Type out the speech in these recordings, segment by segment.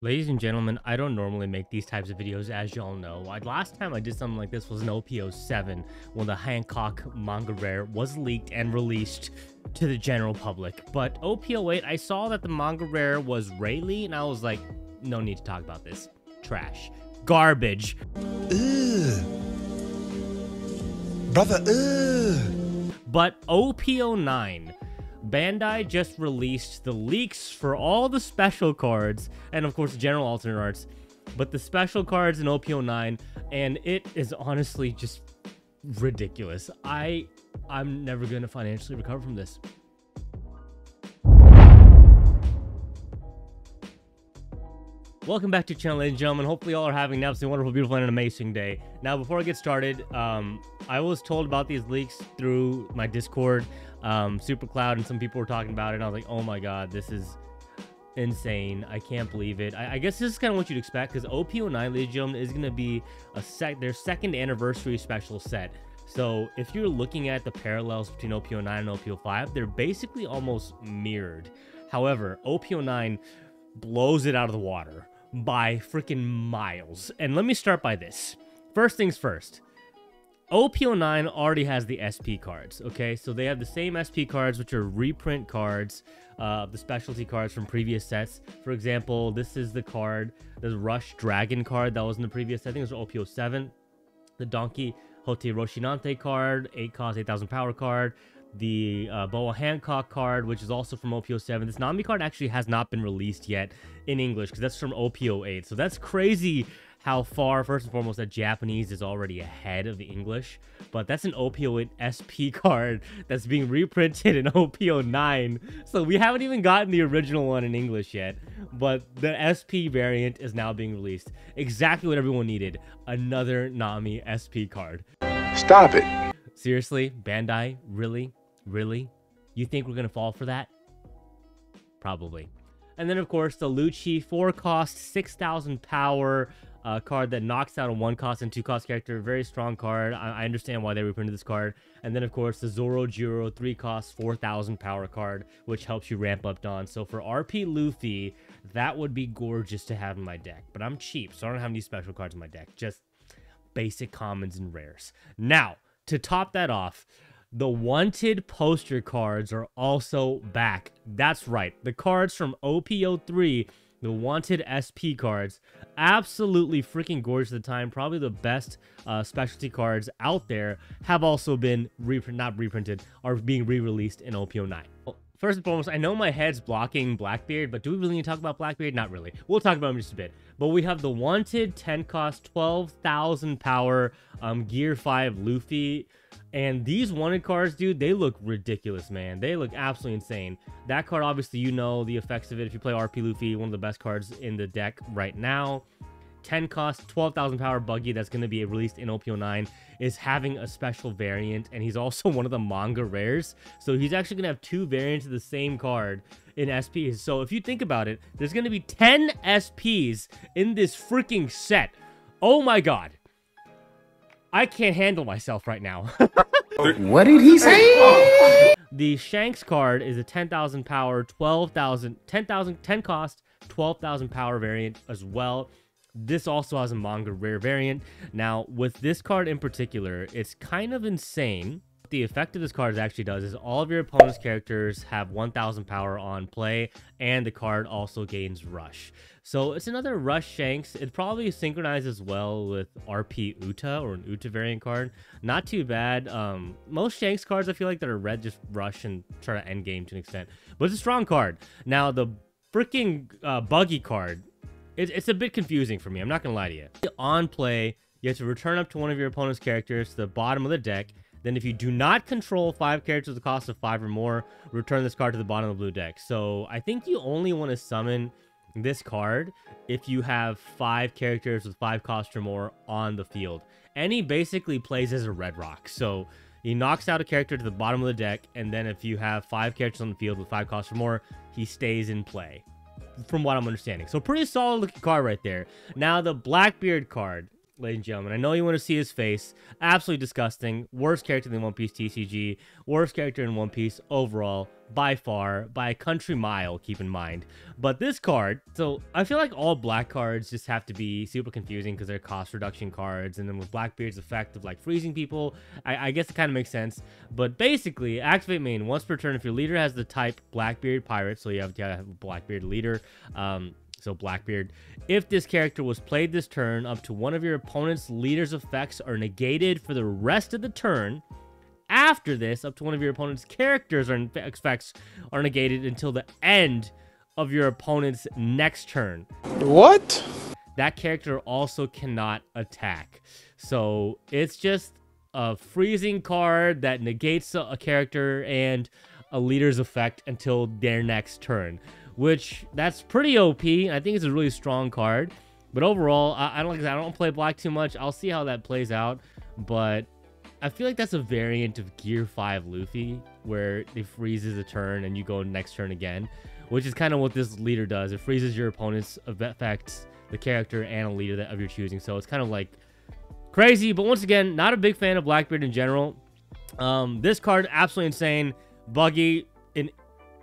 Ladies and gentlemen, I don't normally make these types of videos, as y'all know. Last time I did something like this was an OP-07, when the Hancock manga rare was leaked and released to the general public. But OP-08, I saw that the manga rare was Rayleigh, and I was like, no need to talk about this. Trash. Garbage. Ugh. Brother, ugh. But OP-09, Bandai just released the leaks for all the special cards, and of course the general alternate arts, but the special cards in OP-09, and it is honestly just ridiculous. I'm never going to financially recover from this. Welcome back to the channel, ladies and gentlemen. Hopefully y'all are having an absolutely wonderful, beautiful, and an amazing day. Now, before I get started, I was told about these leaks through my Discord, SuperCloud, and some people were talking about it, and I was like, oh my god, this is insane. I can't believe it. I guess this is kind of what you'd expect, because OP-09, ladies and gentlemen, is going to be their second anniversary special set. So if you're looking at the parallels between OP-09 and OP-05, they're basically almost mirrored. However, OP-09 blows it out of the water by freaking miles. And let me start by this. First things first. OP-09 already has the SP cards, okay? So they have the same SP cards, which are reprint cards, the specialty cards from previous sets. For example, this is the card, the Rush Dragon card that was in the previous set. I think it was OP-07. The Donkey Hote Roshinante card, 8 cost, 8,000 power card. The Boa Hancock card, which is also from OP-07. This Nami card actually has not been released yet in English, because that's from OP-08. So that's crazy how far, first and foremost, that Japanese is already ahead of the English. But that's an OP-08 SP card that's being reprinted in OP-09. So we haven't even gotten the original one in English yet. But the SP variant is now being released. Exactly what everyone needed. Another Nami SP card. Stop it. Seriously, Bandai? Really? Really? You think we're going to fall for that? Probably. And then, of course, the Lucci 4-cost, 6,000 power card that knocks out a 1-cost and 2-cost character. Very strong card. I understand why they reprinted this card. And then, of course, the Zoro Jiro 3-cost, 4,000 power card, which helps you ramp up Dawn. So for RP Luffy, that would be gorgeous to have in my deck. But I'm cheap, so I don't have any special cards in my deck. Just basic commons and rares. Now, to top that off, the wanted poster cards are also back. That's right. The cards from OP-03, the wanted SP cards, absolutely freaking gorgeous at the time. Probably the best specialty cards out there, have also been not reprinted, are being re-released in OP-09. First and foremost, I know my head's blocking Blackbeard, but do we really need to talk about Blackbeard? Not really. We'll talk about him in just a bit. But we have the wanted 10-cost, 12,000 power Gear 5 Luffy. And these wanted cards, dude, they look ridiculous, man. They look absolutely insane. That card, obviously, you know the effects of it. If you play RP Luffy, one of the best cards in the deck right now. 10 cost, 12,000 power Buggy that's going to be released in OP-09 is having a special variant, and he's also one of the manga rares. So he's actually going to have 2 variants of the same card in SPs. So if you think about it, there's going to be 10 SPs in this freaking set. Oh my god. I can't handle myself right now. What did he say? The Shanks card is a 10,000 power, 10 cost, 12,000 power variant as well. This also has a manga rare variant. Now, with this card in particular, it's kind of insane. What the effect of this card actually does is all of your opponent's characters have 1,000 power on play, and the card also gains Rush. So it's another Rush Shanks. It probably synchronizes well with RP Uta, or an Uta variant card. Not too bad. Most Shanks cards, I feel like, that are red just rush and try to end game to an extent. But it's a strong card. Now, the freaking Buggy card, it's a bit confusing for me. I'm not going to lie to you. On play, you have to return up to one of your opponent's characters to the bottom of the deck. Then if you do not control 5 characters with a cost of 5 or more, return this card to the bottom of the blue deck. So I think you only want to summon this card if you have 5 characters with 5 costs or more on the field. And he basically plays as a red rock. So he knocks out a character to the bottom of the deck, and then if you have 5 characters on the field with 5 costs or more, he stays in play, from what I'm understanding. So pretty solid looking card right there. Now the Blackbeard card, ladies and gentlemen, I know you want to see his face. Absolutely disgusting. Worst character in One Piece TCG. Worst character in One Piece overall. by far, by a country mile, keep in mind. But this card, so I feel like all black cards just have to be super confusing because they're cost reduction cards, and then with Blackbeard's effect of like freezing people, I guess it kind of makes sense. But basically, activate main once per turn if your leader has the type Blackbeard pirate, so you have to have a Blackbeard leader, so Blackbeard. If this character was played this turn, up to one of your opponent's leader's effects are negated for the rest of the turn. After this, up to one of your opponent's characters or effects are negated until the end of your opponent's next turn. What? That character also cannot attack. So it's just a freezing card that negates a character and a leader's effect until their next turn, which that's pretty OP. I think it's a really strong card. But overall, I don't play black too much. I'll see how that plays out, but I feel like that's a variant of Gear 5 Luffy, where it freezes a turn and you go next turn again, which is kind of what this leader does. It freezes your opponent's effects, the character, and a leader of your choosing. So it's kind of like crazy, but once again, not a big fan of Blackbeard in general. This card, absolutely insane. Buggy, in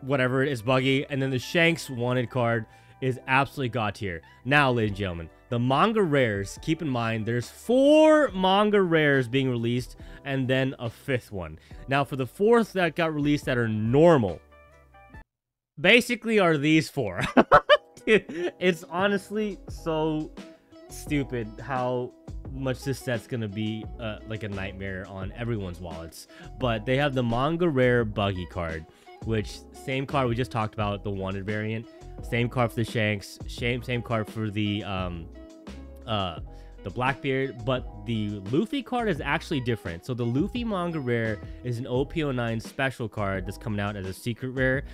whatever it is, buggy. And then the Shanks wanted card is absolutely god tier. Now, ladies and gentlemen, the manga rares, keep in mind, there's 4 manga rares being released and then a 5th one. Now, for the 4th that got released that are normal, basically are these 4. Dude, it's honestly so stupid how much this set's gonna be like a nightmare on everyone's wallets. But they have the manga rare buggy card, which same card we just talked about, the wanted variant. Same card for the Shanks, same card for the Blackbeard, but the Luffy card is actually different. So the Luffy manga rare is an OP-09 special card that's coming out as a secret rare.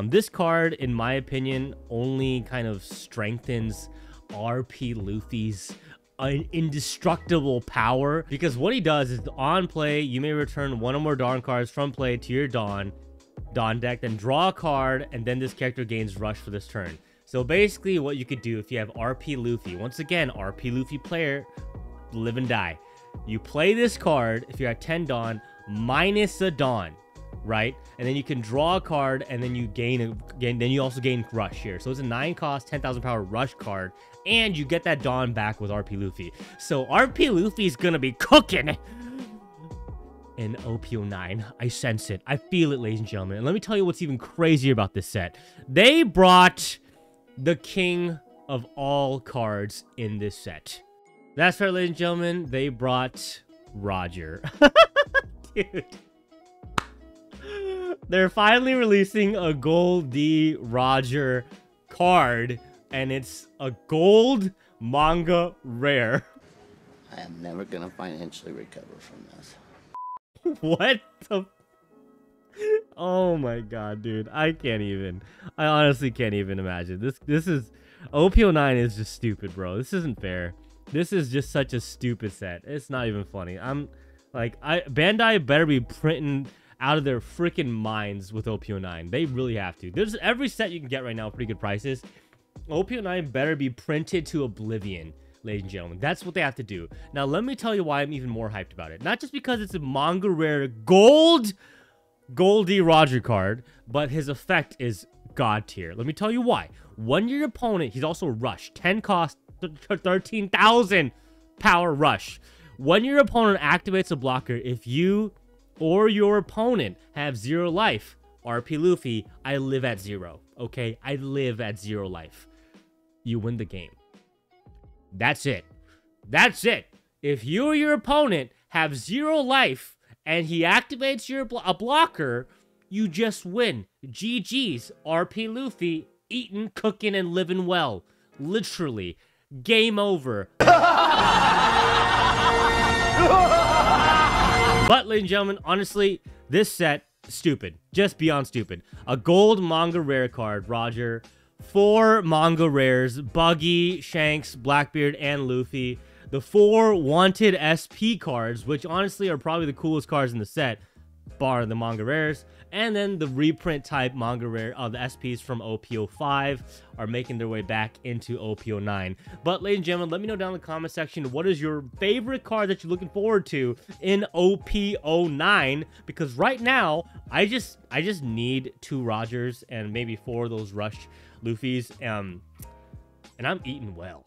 This card, in my opinion, only kind of strengthens RP Luffy's indestructible power, because what he does is on play, you may return 1 or more Dawn cards from play to your Dawn deck, then draw a card, and then this character gains rush for this turn. So basically what you could do if you have RP Luffy, once again, RP Luffy player, live and die. You play this card if you're at 10 Dawn minus a Dawn, right? And then you can draw a card, and then you then you also gain rush here. So it's a 9 cost, 10,000 power rush card, and you get that Dawn back with RP Luffy. So RP Luffy is gonna be cooking in OP-09. I sense it. I feel it, ladies and gentlemen. And let me tell you what's even crazier about this set. They brought the king of all cards in this set. That's right, ladies and gentlemen. They brought Roger. Dude. They're finally releasing a Gold D Roger card, and it's a gold manga rare. I am never gonna financially recover from this. What the? Oh my god, dude. I can't even. I honestly can't even imagine. This is... OP-09 is just stupid, bro. This isn't fair. This is just such a stupid set. It's not even funny. I'm like... Bandai better be printing out of their freaking minds with OP-09. They really have to. There's every set you can get right now at pretty good prices. OP-09 better be printed to oblivion, ladies and gentlemen. That's what they have to do. Now, let me tell you why I'm even more hyped about it. Not just because it's a manga rare Goldie Roger card, but his effect is god tier. Let me tell you why. When your opponent, he's also rush, 10 cost, 13,000 power rush. When your opponent activates a blocker, if you or your opponent have 0 life, RP Luffy, I live at 0. Okay, I live at 0 life. You win the game. That's it. That's it. If you or your opponent have 0 life and he activates a blocker, you just win. GG's. RP Luffy, eating, cooking, and living well. Literally. Game over. But, ladies and gentlemen, honestly, this set, stupid. Just beyond stupid. A gold manga rare card, Roger. 4 manga rares, Buggy, Shanks, Blackbeard, and Luffy. The 4 wanted SP cards, which honestly are probably the coolest cards in the set. bar the manga rares, and then the reprint type manga rare of the SPs from OP-05 are making their way back into OP-09. But ladies and gentlemen, let me know down in the comment section, what is your favorite card that you're looking forward to in OP-09? Because right now, I just need 2 Rogers and maybe 4 of those Rush Luffys, and I'm eating well.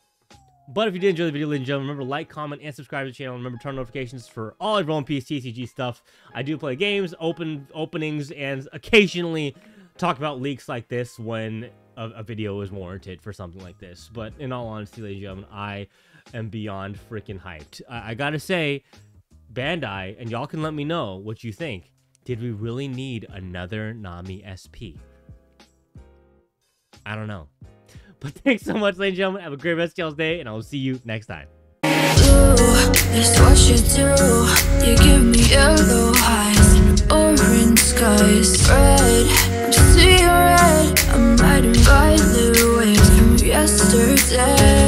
But if you did enjoy the video, ladies and gentlemen, remember to like, comment, and subscribe to the channel. Remember to turn on notifications for all of One Piece TCG stuff. I do play games, openings, and occasionally talk about leaks like this when a video is warranted for something like this. But in all honesty, ladies and gentlemen, I am beyond freaking hyped. I gotta say, Bandai, and y'all can let me know what you think. Did we really need another Nami SP? I don't know. But thanks so much, ladies and gentlemen. Have a great rest of y'all's day, and I will see you next time. Ooh, it's what you do. You give me yellow eyes and orange skies. Red, I'm seeing red. I'm riding by the waves from yesterday.